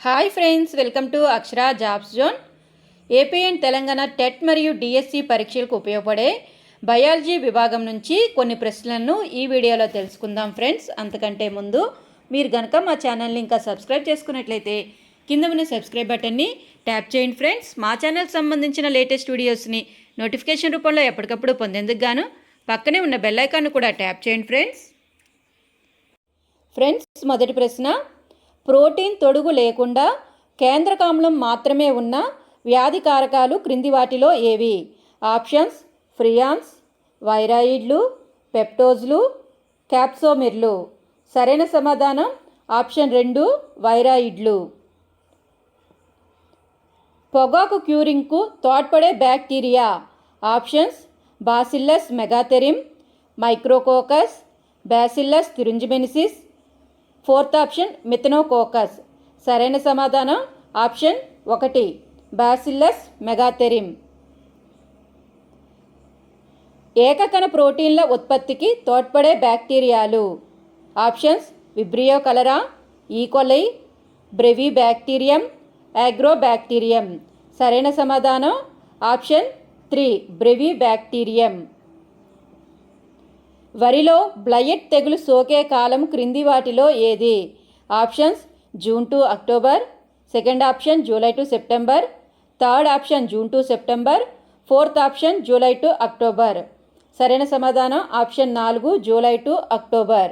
Hi friends, welcome to Akshara jobs zone. AP and Telangana TET మరియు DSC పరీక్షలకు ఉపయోగపడే biology విభాగం నుంచి కొన్ని ప్రశ్నలను ఈ వీడియోలో తెలుసుకుందాం ఫ్రెండ్స్. అంతకంటే ముందు మీరు కనుక మా ఛానల్ని ఇంకా సబ్స్క్రైబ్ చేసుకున్నట్లయితే కింద ఉన్న సబ్స్క్రైబ్ బటన్ని ట్యాప్ చేయండి ఫ్రెండ్స్. మా ఛానల్కి సంబంధించిన లేటెస్ట్ వీడియోస్ని నోటిఫికేషన్ రూపంలో ఎప్పటికప్పుడు పొందేందుకు గాను పక్కనే ఉన్న బెల్ ఐకాన్ను కూడా ట్యాప్ చేయండి ఫ్రెండ్స్. మొదటి ప్రశ్న, ప్రోటీన్ తొడుగు లేకుండా కేంద్రకామ్లం మాత్రమే ఉన్న వ్యాధి కారకాలు క్రింది వాటిలో ఏవి? ఆప్షన్స్: ఫ్రియాన్స్, వైరాయిడ్లు, పెప్టోజ్లు, క్యాప్సోమిర్లు. సరైన సమాధానం ఆప్షన్ 2, వైరాయిడ్లు. పొగాకు క్యూరింగ్కు తోడ్పడే bacteria. Options: Bacillus megaterium, Micrococcus, Bacillus thuringiensis. Fourth option Methanococcus. సరైన సమాధానం ఆప్షన్ 1, బాసిల్లస్ మెగాథెరిమ్. ఏకకణ ప్రోటీన్ల ఉత్పత్తికి తోడ్పడే బ్యాక్టీరియాలు. Options: Vibrio cholera, E coli, Brevibacterium, Agrobacterium. సరైన సమాధానం ఆప్షన్ 3, బ్రెవి బ్యాక్టీరియం. వరిలో బ్లైట్ తెగులు సోకే కాలం క్రింది వాటిలో ఏది? Options: June to October, second option July to September, third option June to September, fourth option July to October. సరైన సమాధానం option 4, July to October.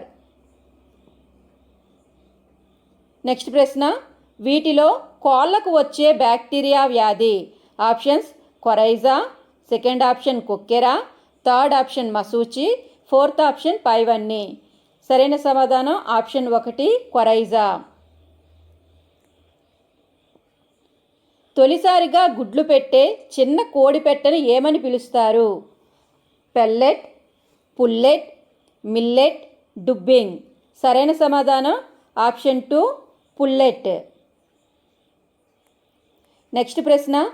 Next ప్రశ్న, వీటిలో కోళ్లకు వచ్చే బ్యాక్టీరియా వ్యాధి. ఆప్షన్స్: కొరైజా, సెకండ్ ఆప్షన్ కొక్కెరా, థర్డ్ ఆప్షన్ మసూచి, fourth option పైవన్నీ. సరైన సమాధానం ఆప్షన్ 1, కొరైజా. తొలిసారిగా గుడ్లు పెట్టే చిన్న కోడి పెట్టని ఏమని పిలుస్తారు? Pellet, pullet, millet, dubbing. సరైన సమాధానం ఆప్షన్ 2, పుల్లెట్. నెక్స్ట్ ప్రశ్న,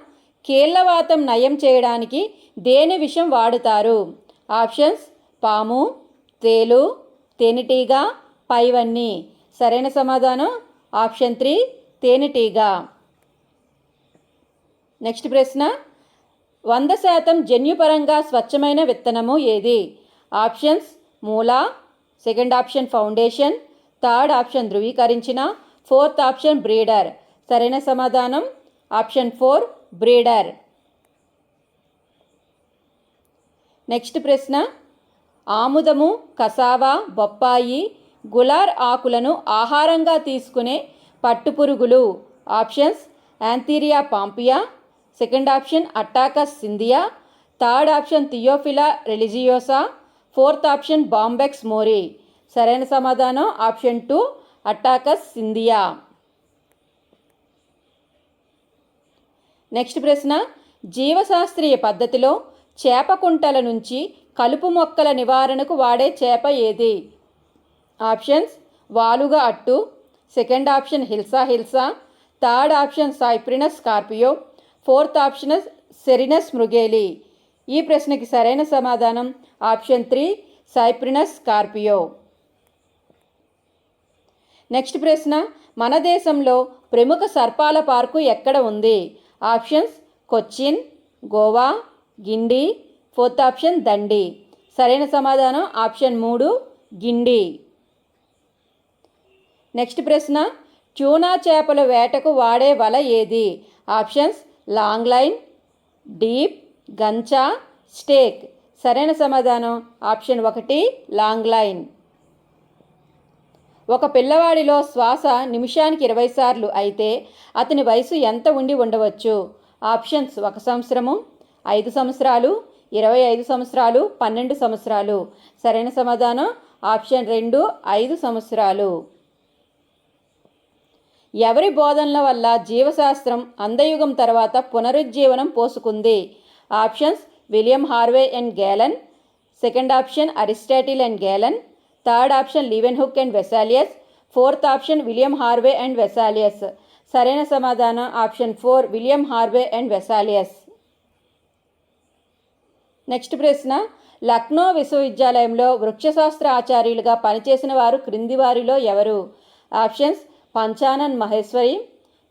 కీళ్ళవాతం నయం చేయడానికి దేని విషం వాడుతారు? ఆప్షన్స్: పాము, తేలు, తేనెటీగ, పైవన్నీ. సరైన సమాధానం ఆప్షన్ 3, తేనెటీగ. నెక్స్ట్ ప్రశ్న, 100% జన్యుపరంగా స్వచ్ఛమైన విత్తనము ఏది? ఆప్షన్స్: మూలా, second option foundation, third option ధృవీకరించిన, ఫోర్త్ ఆప్షన్ బ్రీడర్. సరైన సమాధానం ఆప్షన్ 4, బ్రీడర్. నెక్స్ట్ ప్రశ్న, ఆముదము, కసావా, బొప్పాయి, గులార్ ఆకులను ఆహారంగా తీసుకునే పట్టుపురుగులు. ఆప్షన్స్: యాంథీరియా పాంపియా, second option Attacus cynthia, third option Theophila religiosa, fourth option Bombyx mori. సరైన సమాధానం ఆప్షన్ 2, అట్టాకస్ సింధియా. నెక్స్ట్ ప్రశ్న, జీవశాస్త్రీయ పద్ధతిలో చేపకుంటల నుంచి కలుపు మొక్కల నివారణకు వాడే చేప ఏది? ఆప్షన్స్: వాలుగా అట్టు, second option hilsa, third option Cyprinus carpio, fourth option Cirrhinus మృగేలి. ఈ ప్రశ్నకి సరైన సమాధానం ఆప్షన్ 3, సైప్రినస్ స్కార్పియో. నెక్స్ట్ ప్రశ్న, మన దేశంలో ప్రముఖ సర్పాల పార్కు ఎక్కడ ఉంది? Options: Cochin, Goa, Guindy, fourth option Dandi. సరైన సమాధానం ఆప్షన్ 3, గిండి. నెక్స్ట్ ప్రశ్న, ట్యూనా చేపల వేటకు వాడే వల ఏది? ఆప్షన్స్: లాంగ్ లైన్, డీప్, గంచా, స్టేక్. సరైన సమాధానం ఆప్షన్ 1, లాంగ్ లైన్. ఒక పిల్లవాడిలో శ్వాస నిమిషానికి 20 సార్లు అయితే అతని వయసు ఎంత ఉండి ఉండవచ్చు? ఆప్షన్స్: 1 సంవత్సరము, 5 సంవత్సరాలు, 25 సంవత్సరాలు, 12 సంవత్సరాలు. సరైన సమాధానం ఆప్షన్ 2, 5 సంవత్సరాలు. ఎవరి బోధనల వల్ల జీవశాస్త్రం అందయుగం తర్వాత పునరుజ్జీవనం పోసుకుంది? Options: William Harvey and Galen, second option Aristotle and Galen, third option Leeuwenhoek and Vesalius, fourth option William Harvey and Vesalius. సరైన సమాధానం option 4, William Harvey and Vesalius. Next ప్రశ్న, లక్నో విశ్వవిద్యాలయంలో వృక్షశాస్త్ర ఆచార్యులుగా పనిచేసిన వారు క్రింది వారిలో ఎవరు? Options: Panchanan Maheshwari,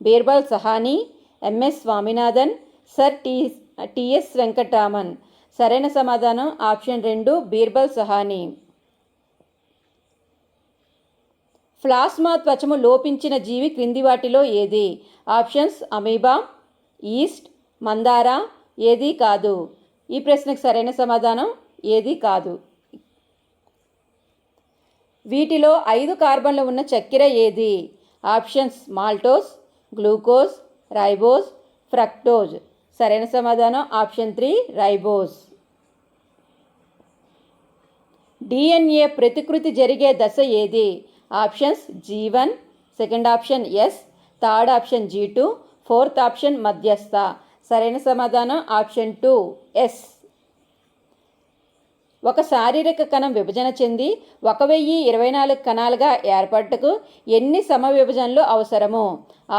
Birbal Sahni, M S Swaminathan, sir T S Venkataraman. సరైన సమాధానం ఆప్షన్ 2 బీర్బల్ సహానీ. ప్లాస్మా త్వచము లోపించిన జీవి క్రింది వాటిలో ఏది? ఆప్షన్స్ అమీబా, ఈస్ట్, మందార, ఏది కాదు. ఈ ప్రశ్నకు సరైన సమాధానం ఏది కాదు. వీటిలో 5 కార్బన్లు ఉన్న చక్కెర ఏది? Options maltose, glucose, ribose, fructose. సరైన సమాధానం ఆప్షన్ 3 రైబోజ్. డిఎన్ఏ ప్రతికృతి జరిగే దశ ఏది? Options G1, second option S, third option G2, fourth option మధ్యస్థ. సరైన సమాధానం ఆప్షన్ 2 S. ఒక శారీరక కణం విభజన చెంది 1024 కణాలుగా ఏర్పడటకు ఎన్ని సమవిభజనలు అవసరము?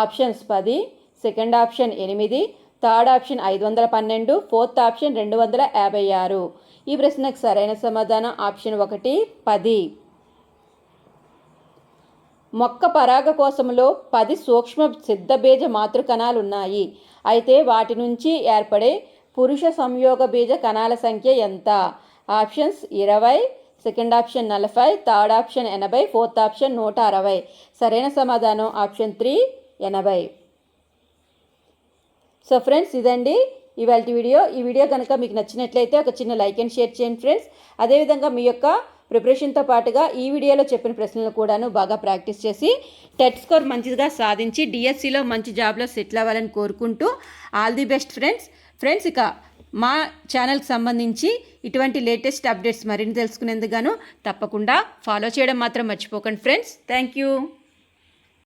Options 10, second option 8, third option 512, fourth option 256. ఈ ప్రశ్నకు సరైన సమాధానం ఆప్షన్ 1 10. మొక్క పరాగకోశంలో 10 సూక్ష్మ సిద్ధబీజ మాతృకణాలు ఉన్నాయి. అయితే వాటి నుంచి ఏర్పడే పురుష సంయోగ బీజ కణాల సంఖ్య ఎంత? Options 20, second option 40, third option 80, fourth option 160. సరైన సమాధానం ఆప్షన్ 3 80. సో ఫ్రెండ్స్, ఇదండి ఇవాళ వీడియో. ఈ వీడియో కనుక మీకు నచ్చినట్లయితే ఒక చిన్న లైక్ అండ్ షేర్ చేయండి ఫ్రెండ్స్. అదేవిధంగా మీ యొక్క ప్రిపరేషన్తో పాటుగా ఈ వీడియోలో చెప్పిన ప్రశ్నలు కూడాను బాగా ప్రాక్టీస్ చేసి టెట్ స్కోర్ మంచిగా సాధించి డిఎస్సిలో మంచి జాబ్లో సెటిల్ అవ్వాలని కోరుకుంటూ ఆల్ ది బెస్ట్ ఫ్రెండ్స్. ఇక మా ఛానల్కి సంబంధించి ఇటువంటి లేటెస్ట్ అప్డేట్స్ మరిన్ని తెలుసుకునేందుకు గాను తప్పకుండా ఫాలో చేయడం మాత్రం మర్చిపోకండి ఫ్రెండ్స్. Thank you.